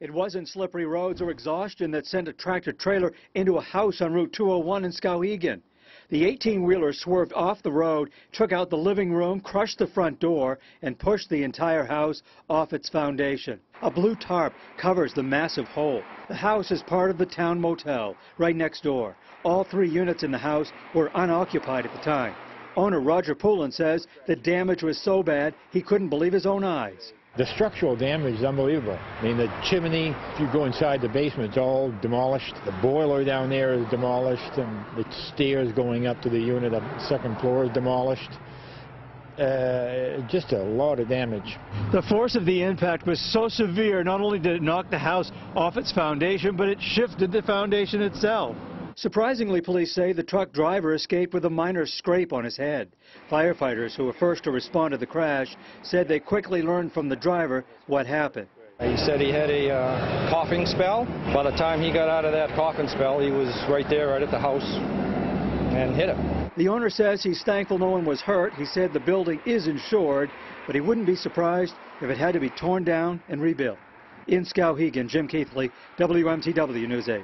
It wasn't slippery roads or exhaustion that sent a tractor-trailer into a house on Route 201 in Skowhegan. The 18-wheeler swerved off the road, took out the living room, crushed the front door, and pushed the entire house off its foundation. A blue tarp covers the massive hole. The house is part of the town motel, right next door. All 3 units in the house were unoccupied at the time. Owner Roger Poulin says the damage was so bad he couldn't believe his own eyes. The structural damage is unbelievable. I mean, the chimney, if you go inside the basement, it's all demolished. The boiler down there is demolished, and the stairs going up to the unit on the 2nd floor is demolished. Just a lot of damage. The force of the impact was so severe, not only did it knock the house off its foundation, but it shifted the foundation itself. Surprisingly, police say the truck driver escaped with a minor scrape on his head. Firefighters who were first to respond to the crash said they quickly learned from the driver what happened. He said he had a coughing spell. By the time he got out of that coughing spell, he was right there, right at the house, and hit him. The owner says he's thankful no one was hurt. He said the building is insured, but he wouldn't be surprised if it had to be torn down and rebuilt. In Skowhegan, Jim Keithley, WMTW News 8.